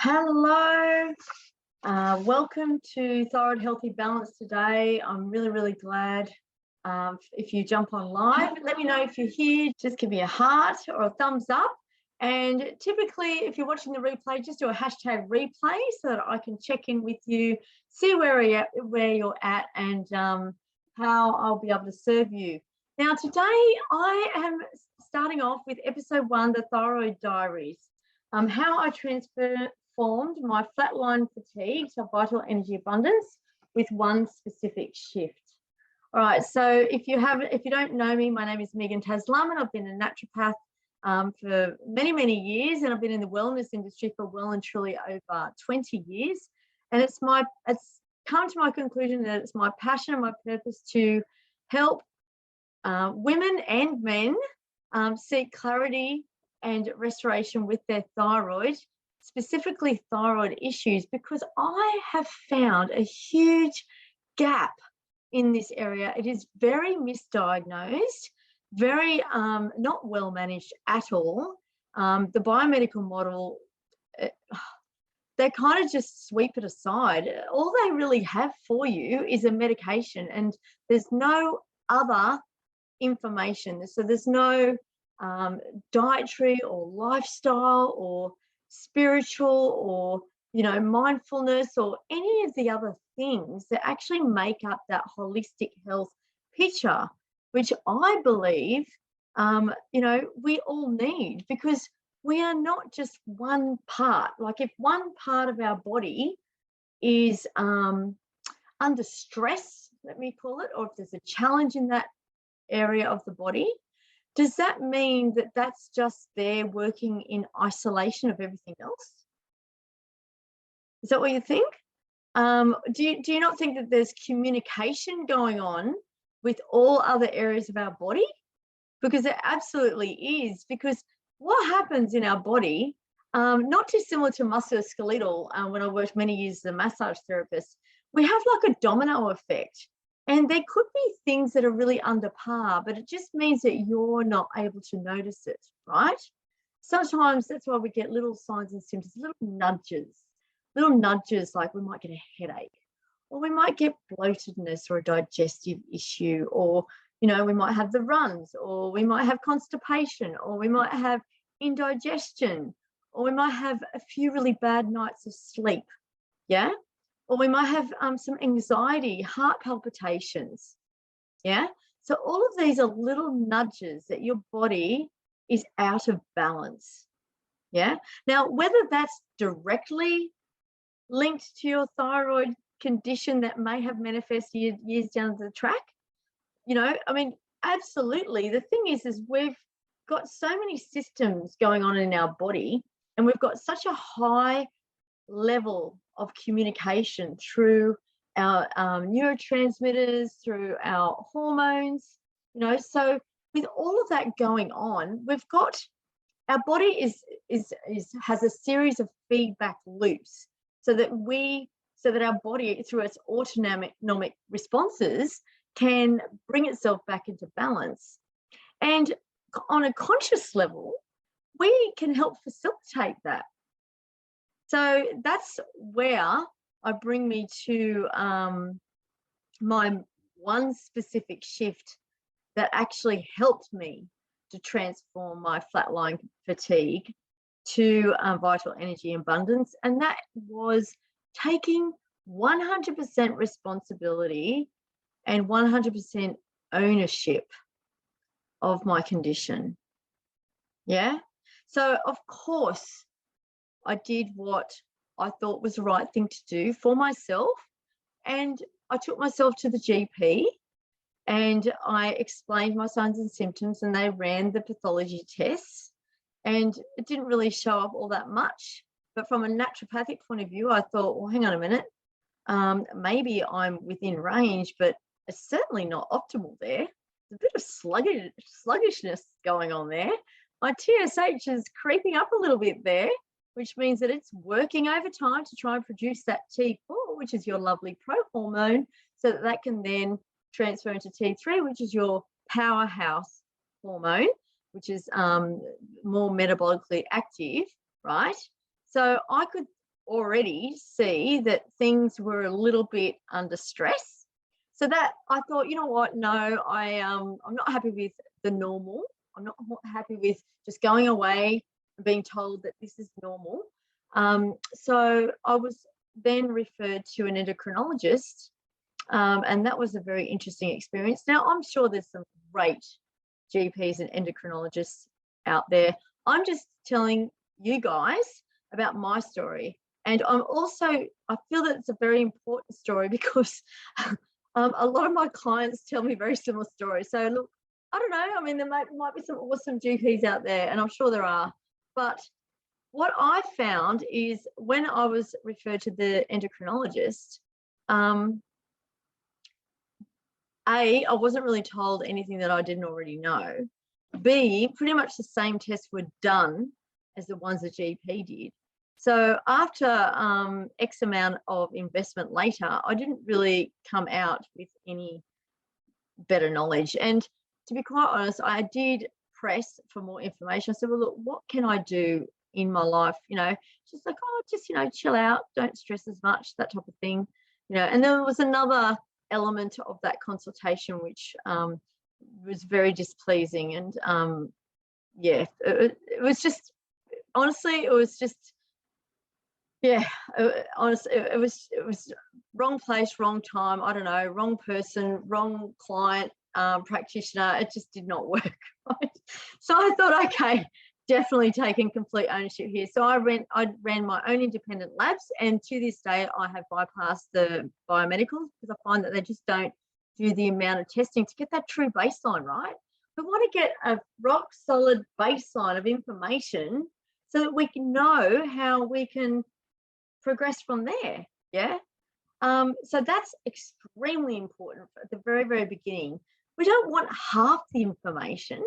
Hello, welcome to Thyroid Healthy Balance today. I'm really glad if you jump on live. Let me know if you're here. Just give me a heart or a thumbs up. And typically, if you're watching the replay, just do a hashtag replay so that I can check in with you, see where you're at, and how I'll be able to serve you. Now, today I am starting off with episode 1, the Thyroid Diaries. How I transformed my flatline fatigue to vital energy abundance with one specific shift. All right, so if you don't know me, my name is Megan Taslam, and I've been a naturopath for many years, and I've been in the wellness industry for well and truly over 20 years. And it's come to my conclusion that it's my passion and my purpose to help women and men seek clarity and restoration with their thyroid, specifically thyroid issues, because I have found a huge gap in this area. It is very misdiagnosed, very not well managed at all. The biomedical model, they kind of just sweep it aside. All they really have for you is a medication, and there's no other information. So there's no dietary or lifestyle or spiritual or mindfulness or any of the other things that actually make up that holistic health picture, which I believe we all need, because we are not just one part. Like, if one part of our body is under stress, let me call it, or if there's a challenge in that area of the body, does that mean that that's just there working in isolation of everything else? Is that what you think? Do you not think that there's communication going on with all other areas of our body? Because it absolutely is. Because what happens in our body, not dissimilar to musculoskeletal, when I worked many years as a massage therapist, we have like a domino effect. And there could be things that are really under par, but it just means that you're not able to notice it, right? Sometimes that's why we get little signs and symptoms, little nudges, like we might get a headache, or we might get bloatedness or a digestive issue, or, we might have the runs, or we might have constipation, or we might have indigestion, or we might have a few really bad nights of sleep, yeah? Or we might have some anxiety, heart palpitations, yeah? So all of these are little nudges that your body is out of balance, yeah? Now, whether that's directly linked to your thyroid condition that may have manifested years down the track, absolutely. The thing is we've got so many systems going on in our body, and we've got such a high level of communication through our neurotransmitters, through our hormones, so with all of that going on, we've got, our body has a series of feedback loops, so that our body, through its autonomic responses, can bring itself back into balance. And on a conscious level, we can help facilitate that. So that's where I bring me to my one specific shift that actually helped me to transform my flatline fatigue to vital energy abundance. And that was taking 100% responsibility and 100% ownership of my condition. Yeah. So, of course, I did what I thought was the right thing to do for myself, and I took myself to the GP and I explained my signs and symptoms, and they ran the pathology tests, and it didn't really show up all that much. But from a naturopathic point of view, I thought, well, hang on a minute, maybe I'm within range, but it's certainly not optimal there. There's a bit of sluggishness going on there. My TSH is creeping up a little bit there, which means that it's working overtime to try and produce that T4, which is your lovely pro-hormone, so that can then transfer into T3, which is your powerhouse hormone, which is more metabolically active, right? So I could already see that things were a little bit under stress. So that I thought, you know what? No, I'm not happy with the normal. I'm not happy with just going away and being told that this is normal. So I was then referred to an endocrinologist, and that was a very interesting experience. Now, I'm sure there's some great GPs and endocrinologists out there. I'm just telling you guys about my story. And I feel that it's a very important story because a lot of my clients tell me very similar stories. So look, I don't know. I mean, there might be some awesome GPs out there, and I'm sure there are. But what I found is when I was referred to the endocrinologist, A, I wasn't really told anything that I didn't already know. B, pretty much the same tests were done as the ones the GP did. So after X amount of investment later, I didn't really come out with any better knowledge. And to be quite honest, I did press for more information. I said, well, look, what can I do in my life? Just like, chill out, don't stress as much, that type of thing. And there was another element of that consultation which was very displeasing. And it was just, honestly, it was just, honestly, it was wrong place, wrong time. I don't know, wrong person, wrong client, practitioner. It just did not work. Right? So I thought, okay, definitely taking complete ownership here. So I ran my own independent labs, and to this day I have bypassed the biomedicals because I find that they just don't do the amount of testing to get that true baseline, right? We want to get a rock solid baseline of information so that we can know how we can progress from there. So that's extremely important at the very, very beginning. We don't want half the information.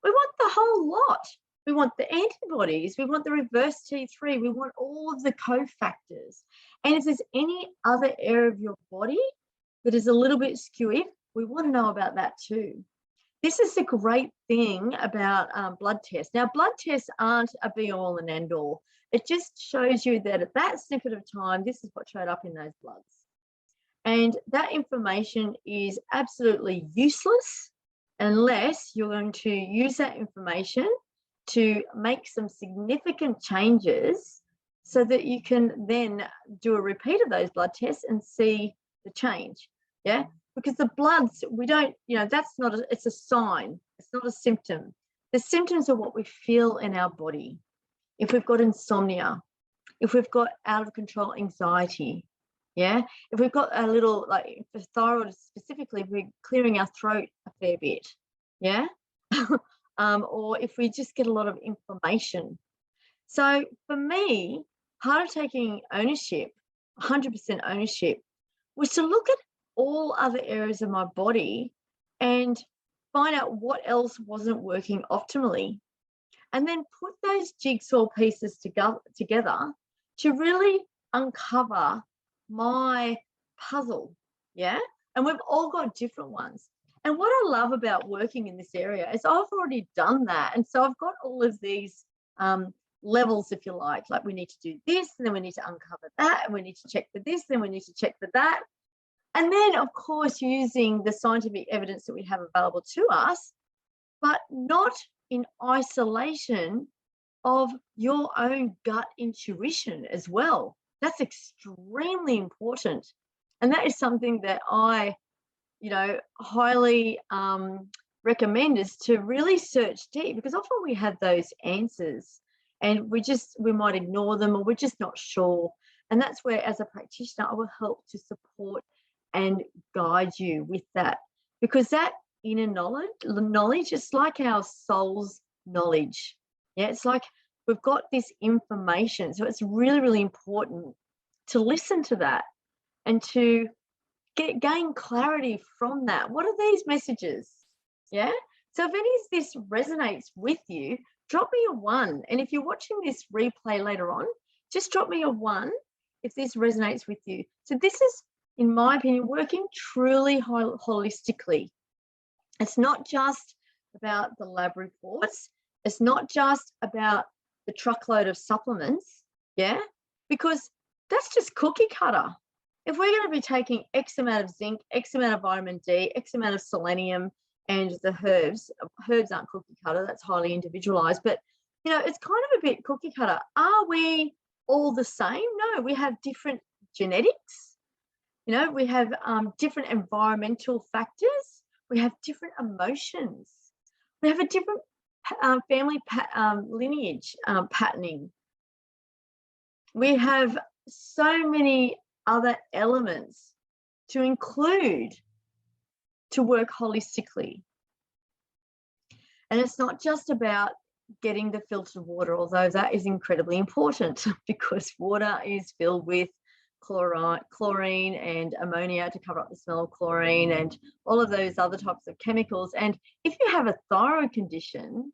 We want the whole lot. We want the antibodies, we want the reverse T3, we want all of the cofactors. And if there's any other area of your body that is a little bit skewy, we want to know about that too. This is the great thing about blood tests. Now, blood tests aren't a be-all and end-all. It just shows you that at that snippet of time, this is what showed up in those bloods. And that information is absolutely useless unless you're going to use that information to make some significant changes so that you can then do a repeat of those blood tests and see the change. Because the bloods, we don't, that's not, it's a sign, it's not a symptom. The symptoms are what we feel in our body. If we've got insomnia, if we've got out of control anxiety, if we've got a little, like for thyroid specifically, we're clearing our throat a fair bit, or if we just get a lot of inflammation. So for me, part of taking ownership, 100% ownership, was to look at all other areas of my body and find out what else wasn't working optimally, and then put those jigsaw pieces together to really uncover my puzzle. And we've all got different ones. And what I love about working in this area is I've already done that. And so I've got all of these levels, if you like we need to do this, and then we need to uncover that, and we need to check for this, then we need to check for that. And then, of course, using the scientific evidence that we have available to us, but not in isolation of your own gut intuition as well. That's extremely important. And that is something that I, highly recommend, is to really search deep, because often we have those answers and we might ignore them, or we're just not sure. And that's where, as a practitioner, I will help to support and guide you with that, because that inner knowledge is like our soul's knowledge. It's like we've got this information. So it's really, really important to listen to that and to gain clarity from that. What are these messages? So if any of this resonates with you, drop me a 1. And if you're watching this replay later on, just drop me a 1 if this resonates with you. So this is, in my opinion, working truly holistically. It's not just about the lab reports. It's not just about the truckload of supplements, because that's just cookie cutter. If we're going to be taking X amount of zinc, X amount of vitamin D, X amount of selenium, and the herbs aren't cookie cutter, that's highly individualized, but it's kind of a bit cookie cutter. Are we all the same? No, we have different genetics. We have different environmental factors. We have different emotions. We have a different family lineage patterning. We have so many other elements to include to work holistically. And it's not just about getting the filtered water, although that is incredibly important because water is filled with chlorine and ammonia to cover up the smell of chlorine and all of those other types of chemicals. And if you have a thyroid condition,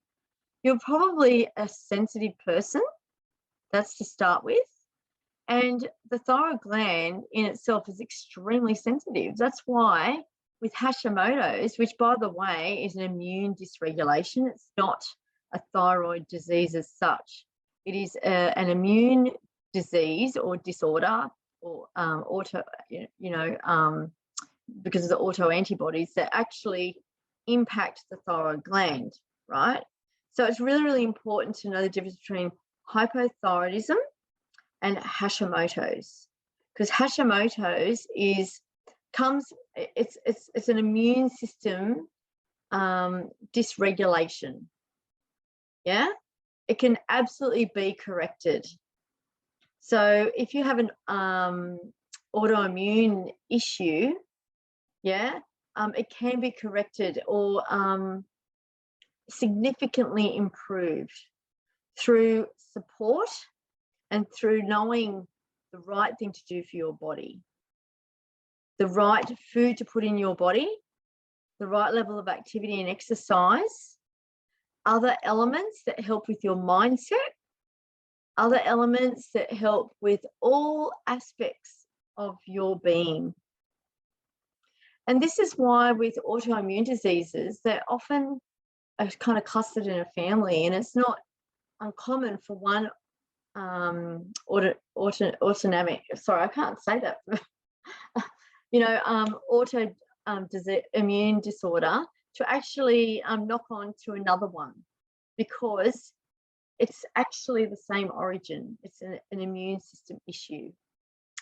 you're probably a sensitive person. That's to start with. And the thyroid gland in itself is extremely sensitive. That's why with Hashimoto's, which by the way is an immune dysregulation, it's not a thyroid disease as such. It is an immune disease or disorder or because of the autoantibodies that actually impact the thyroid gland, right? So it's really, really important to know the difference between hypothyroidism and Hashimoto's, because Hashimoto's it's an immune system dysregulation. Yeah, it can absolutely be corrected. So if you have an autoimmune issue, it can be corrected or significantly improved through support and through knowing the right thing to do for your body, the right food to put in your body, the right level of activity and exercise, other elements that help with your mindset, other elements that help with all aspects of your being. And this is why with autoimmune diseases, they're often kind of clustered in a family, and it's not uncommon for one autonomic, sorry, I can't say that, immune disorder to actually knock on to another one, because it's actually the same origin. It's an immune system issue.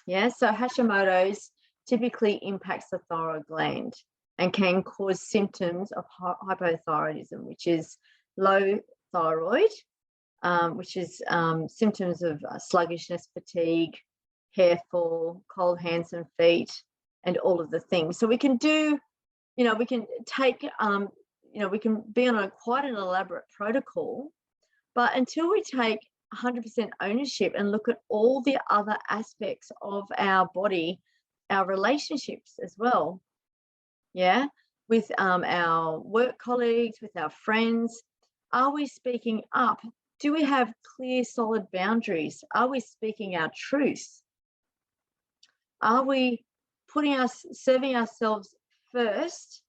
Yeah, so Hashimoto's typically impacts the thyroid gland and can cause symptoms of hypothyroidism, which is low thyroid, which is symptoms of sluggishness, fatigue, hair fall, cold hands and feet, and all of the things. So we can do, we can take, we can be on quite an elaborate protocol, but until we take 100% ownership and look at all the other aspects of our body, our relationships as well, with our work colleagues, with our friends, are we speaking up? Do we have clear, solid boundaries? Are we speaking our truth? Are we serving ourselves first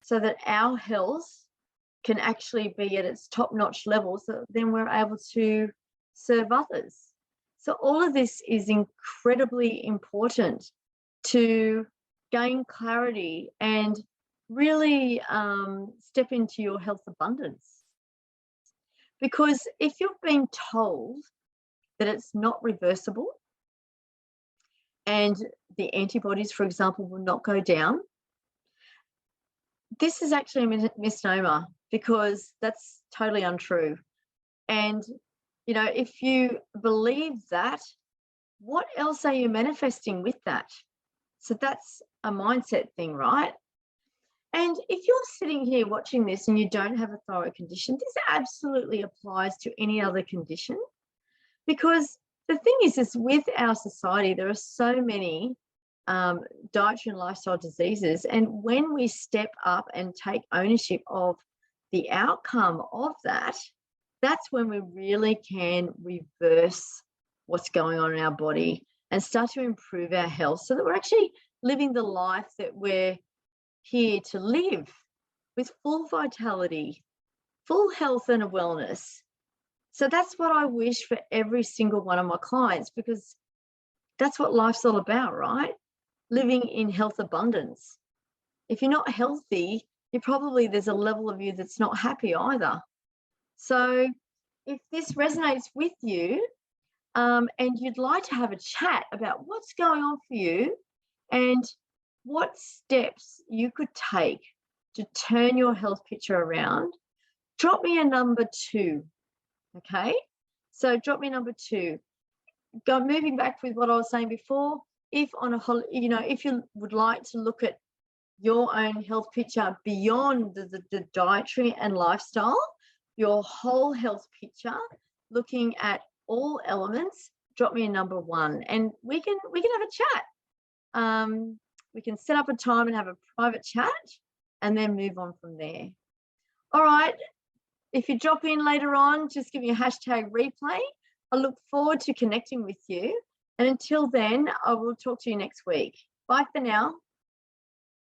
so that our health can actually be at its top-notch level, so then we're able to serve others? So all of this is incredibly important to gain clarity and really step into your health abundance. Because if you've been told that it's not reversible and the antibodies, for example, will not go down, this is actually a misnomer, because that's totally untrue. And, if you believe that, what else are you manifesting with that? So that's a mindset thing, right? And if you're sitting here watching this and you don't have a thyroid condition, this absolutely applies to any other condition, because the thing is with our society, there are so many dietary and lifestyle diseases. And when we step up and take ownership of the outcome of that, that's when we really can reverse what's going on in our body and start to improve our health, so that we're actually living the life that we're here to live, with full vitality, full health and wellness. So that's what I wish for every single one of my clients, because that's what life's all about, right? Living in health abundance. If you're not healthy, there's a level of you that's not happy either. So if this resonates with you, and you'd like to have a chat about what's going on for you and what steps you could take to turn your health picture around, drop me a number 2. Okay, so drop me a number 2. Moving back with what I was saying before, if you would like to look at your own health picture beyond the dietary and lifestyle, your whole health picture, looking at all elements, drop me a number 1 and we can have a chat. We can set up a time and have a private chat and then move on from there. All right, if you drop in later on, just give me a #replay. I look forward to connecting with you, and until then, I will talk to you next week. Bye for now.